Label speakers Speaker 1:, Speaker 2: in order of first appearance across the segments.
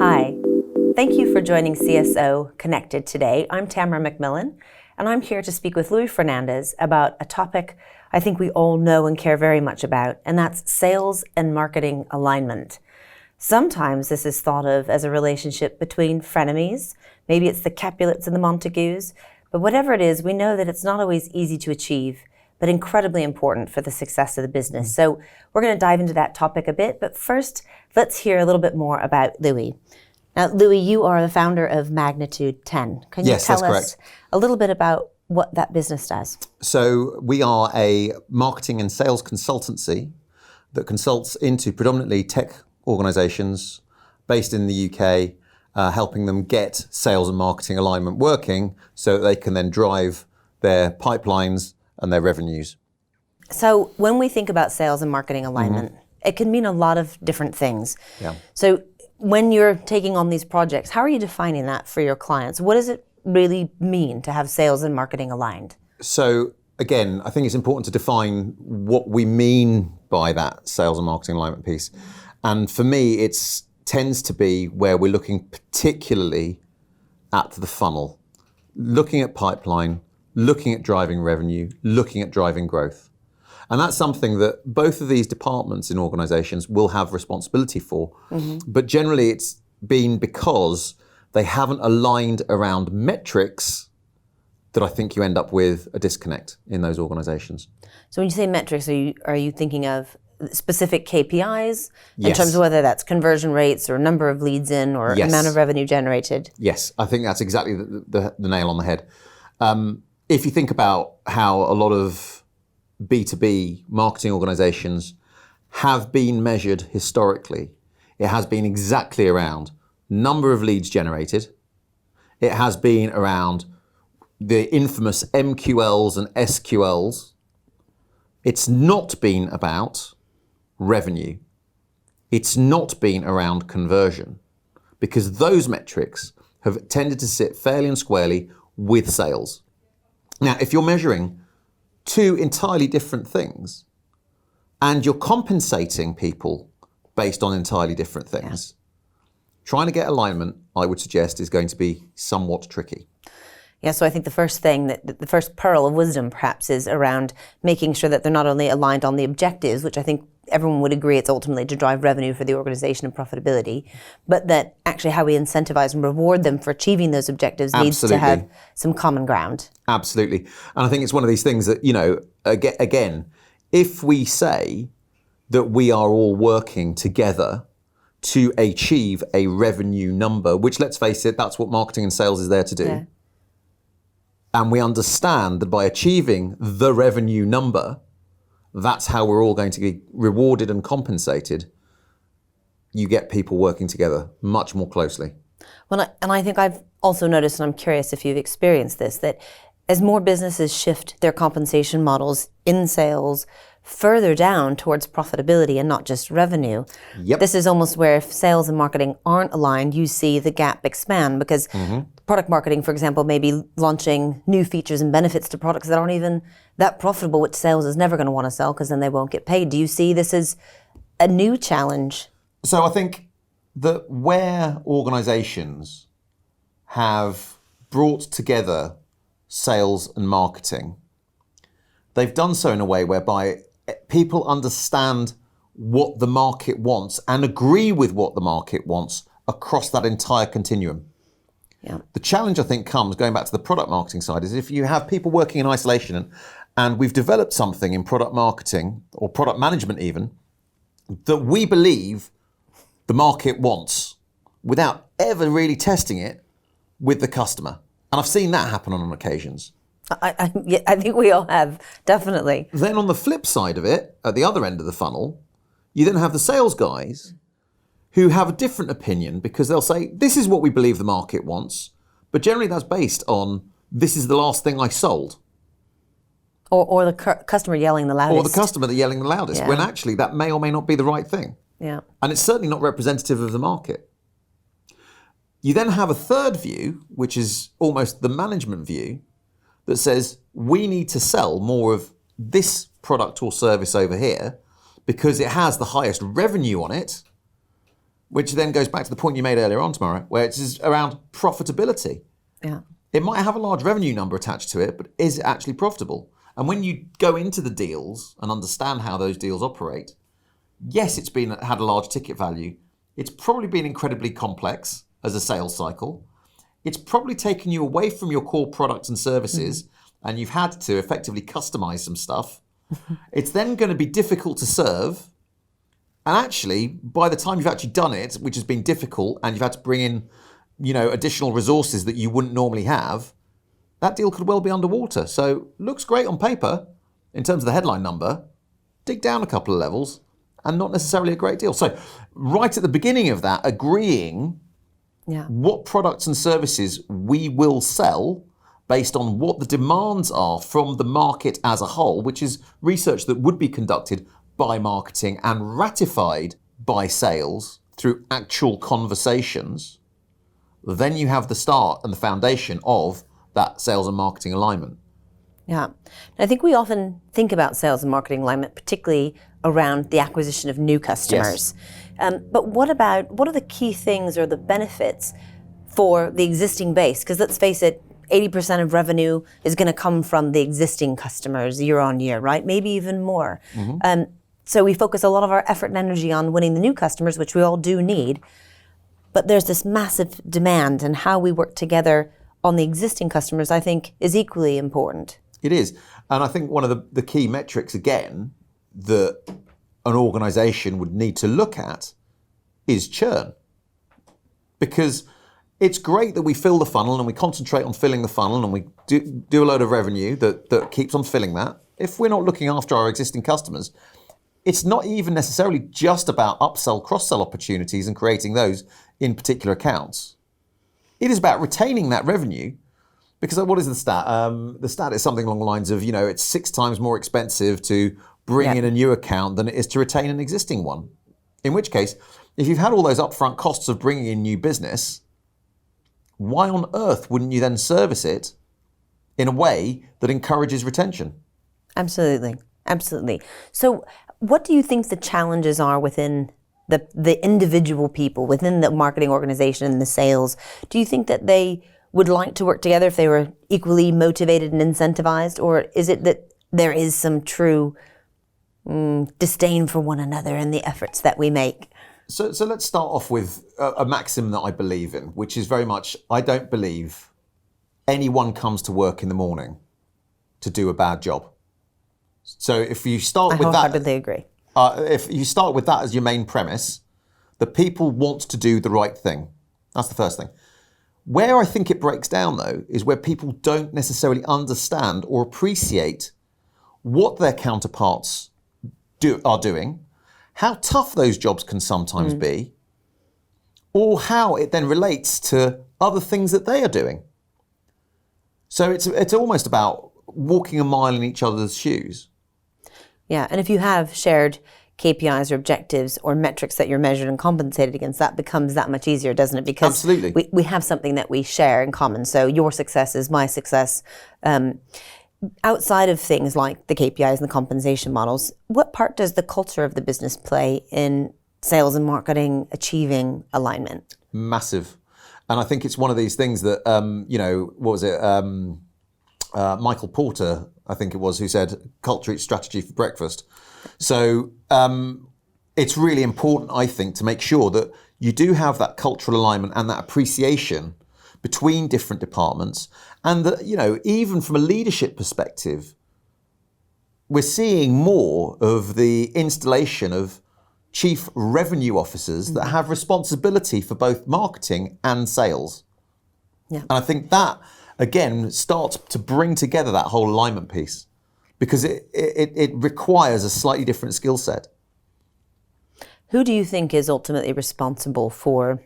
Speaker 1: Hi, thank you for joining CSO Connected today. I'm Tamara McMillan, and I'm here to speak with Louis Fernandes about a topic I think we all know and care very much about, and that's sales and marketing alignment. Sometimes this is thought of as a relationship between frenemies. Maybe it's the Capulets and the Montagues, but whatever it is, we know that it's not always easy to achieve, but incredibly important for the success of the business. So we're going to dive into that topic a bit, but first, let's hear a little bit more about Louis. Now, Louis, you are the founder of Magnitude 10. Can you tell us a little bit about what that business does?
Speaker 2: So we are a marketing and sales consultancy that consults into predominantly tech organizations based in the UK, helping them get sales and marketing alignment working so that they can then drive their pipelines and their revenues.
Speaker 1: So when we think about sales and marketing alignment, it can mean a lot of different things.
Speaker 2: Yeah.
Speaker 1: So when you're taking on these projects, how are you defining that for your clients? What does it really mean to have sales and marketing aligned?
Speaker 2: So again, I think it's important to define what we mean by that sales and marketing alignment piece. And for me, it tends to be where we're looking particularly at the funnel, looking at pipeline, looking at driving revenue, looking at driving growth. And that's something that both of these departments in organizations will have responsibility for. But generally it's been because they haven't aligned around metrics that I think you end up with a disconnect in those organizations.
Speaker 1: So when you say metrics, are you thinking of specific KPIs in
Speaker 2: Yes.
Speaker 1: terms of whether that's conversion rates or number of leads in or
Speaker 2: Yes.
Speaker 1: amount of revenue generated?
Speaker 2: Yes, I think that's exactly the nail on the head. If you think about how a lot of B2B marketing organizations have been measured historically, it has been exactly around number of leads generated. It has been around the infamous MQLs and SQLs. It's not been about revenue. It's not been around conversion, because those metrics have tended to sit fairly and squarely with sales. Now, if you're measuring two entirely different things and you're compensating people based on entirely different things, trying to get alignment, I would suggest, is going to be somewhat tricky.
Speaker 1: Yeah, so I think the first pearl of wisdom perhaps is around making sure that they're not only aligned on the objectives, which I think everyone would agree it's ultimately to drive revenue for the organization and profitability, but that actually how we incentivize and reward them for achieving those objectives needs to have some common ground.
Speaker 2: Absolutely. And I think it's one of these things that, again, if we say that we are all working together to achieve a revenue number, which, let's face it, that's what marketing and sales is there to do. Yeah. And we understand that by achieving the revenue number, that's how we're all going to be rewarded and compensated. You get people working together much more closely.
Speaker 1: Well, and I think I've also noticed, and I'm curious if you've experienced this, that as more businesses shift their compensation models in sales further down towards profitability and not just revenue, this is almost where if sales and marketing aren't aligned, you see the gap expand, because product marketing, for example, may be launching new features and benefits to products that aren't even that profitable, which sales is never going to want to sell because then they won't get paid. Do you see this as a new challenge?
Speaker 2: So I think that where organizations have brought together sales and marketing, they've done so in a way whereby people understand what the market wants and agree with what the market wants across that entire continuum.
Speaker 1: Yeah.
Speaker 2: The challenge, I think, comes, going back to the product marketing side, is if you have people working in isolation and we've developed something in product marketing or product management even that we believe the market wants without ever really testing it with the customer. And I've seen that happen on occasions.
Speaker 1: I think we all have, definitely.
Speaker 2: Then on the flip side of it, at the other end of the funnel, you then have the sales guys who have a different opinion, because they'll say, this is what we believe the market wants, but generally that's based on, this is the last thing I sold.
Speaker 1: Or the customer yelling the loudest.
Speaker 2: Or the customer that yelling the loudest, when actually that may or may not be the right thing.
Speaker 1: Yeah.
Speaker 2: And it's certainly not representative of the market. You then have a third view, which is almost the management view, that says we need to sell more of this product or service over here because it has the highest revenue on it, which then goes back to the point you made earlier on, Tamara, where it's around profitability.
Speaker 1: Yeah.
Speaker 2: It might have a large revenue number attached to it, but is it actually profitable? And when you go into the deals and understand how those deals operate, yes, it's had a large ticket value. It's probably been incredibly complex as a sales cycle. It's probably taken you away from your core products and services, and you've had to effectively customize some stuff. It's then going to be difficult to serve. And actually, by the time you've actually done it, which has been difficult, and you've had to bring in, additional resources that you wouldn't normally have, that deal could well be underwater. So looks great on paper in terms of the headline number. Dig down a couple of levels, and not necessarily a great deal. So right at the beginning of that, agreeing what products and services we will sell based on what the demands are from the market as a whole, which is research that would be conducted by marketing and ratified by sales through actual conversations, then you have the start and the foundation of that sales and marketing alignment.
Speaker 1: Yeah. I think we often think about sales and marketing alignment, particularly around the acquisition of new customers.
Speaker 2: Yes.
Speaker 1: But what are the key things or the benefits for the existing base? Because let's face it, 80% of revenue is going to come from the existing customers year on year, right? Maybe even more. So we focus a lot of our effort and energy on winning the new customers, which we all do need. But there's this massive demand, and how we work together on the existing customers, I think, is equally important.
Speaker 2: It is. And I think one of the key metrics, again, that an organisation would need to look at is churn. Because it's great that we fill the funnel and we concentrate on filling the funnel and we do a load of revenue that keeps on filling that. If we're not looking after our existing customers, it's not even necessarily just about upsell, cross-sell opportunities and creating those in particular accounts. It is about retaining that revenue, because what is the stat? The stat is something along the lines of, it's 6 times more expensive to bring in a new account than it is to retain an existing one. In which case, if you've had all those upfront costs of bringing in new business, why on earth wouldn't you then service it in a way that encourages retention?
Speaker 1: Absolutely. So what do you think the challenges are within the individual people, within the marketing organization and the sales? Do you think that they would like to work together if they were equally motivated and incentivized? Or is it that there is some true disdain for one another in the efforts that we make?
Speaker 2: So let's start off with a maxim that I believe in, which is very much, I don't believe anyone comes to work in the morning to do a bad job. So if you start with that,
Speaker 1: I wholeheartedly agree.
Speaker 2: If you start with that as your main premise, the people want to do the right thing. That's the first thing. Where I think it breaks down, though, is where people don't necessarily understand or appreciate what their counterparts are doing, how tough those jobs can sometimes be, or how it then relates to other things that they are doing. So it's almost about walking a mile in each other's shoes.
Speaker 1: Yeah, and if you have shared KPIs or objectives or metrics that you're measured and compensated against, that becomes that much easier, doesn't it? Because
Speaker 2: Absolutely.
Speaker 1: we have something that we share in common. So your success is my success. Outside of things like the KPIs and the compensation models, what part does the culture of the business play in sales and marketing achieving alignment?
Speaker 2: Massive. And I think it's one of these things that, what was it? Michael Porter, I think it was, who said, culture eats strategy for breakfast. So it's really important, I think, to make sure that you do have that cultural alignment and that appreciation between different departments. And that, even from a leadership perspective, we're seeing more of the installation of chief revenue officers that have responsibility for both marketing and sales.
Speaker 1: Yeah.
Speaker 2: And I think that, again, starts to bring together that whole alignment piece, because it requires a slightly different skill set.
Speaker 1: Who do you think is ultimately responsible for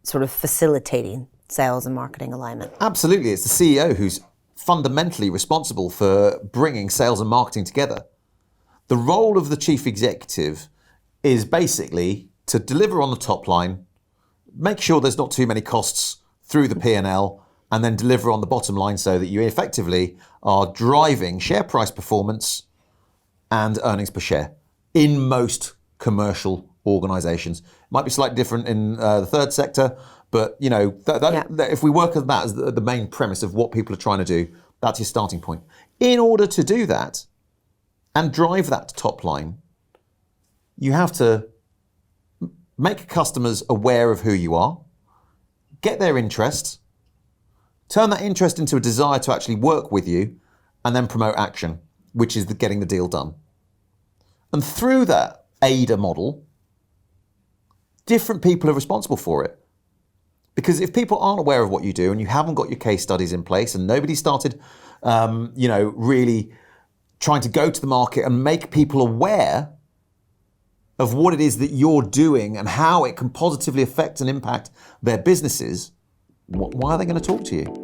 Speaker 1: sort of facilitating sales and marketing alignment?
Speaker 2: Absolutely. It's the CEO who's fundamentally responsible for bringing sales and marketing together. The role of the chief executive is basically to deliver on the top line, make sure there's not too many costs through the P&L, and then deliver on the bottom line so that you effectively are driving share price performance and earnings per share in most commercial organisations. It might be slightly different in the third sector, but that if we work at that as the main premise of what people are trying to do, that's your starting point. In order to do that and drive that top line, you have to make customers aware of who you are, get their interest, turn that interest into a desire to actually work with you, and then promote action, which is getting the deal done. And through that AIDA model, different people are responsible for it. Because if people aren't aware of what you do and you haven't got your case studies in place and nobody started, really trying to go to the market and make people aware of what it is that you're doing and how it can positively affect and impact their businesses, why are they going to talk to you?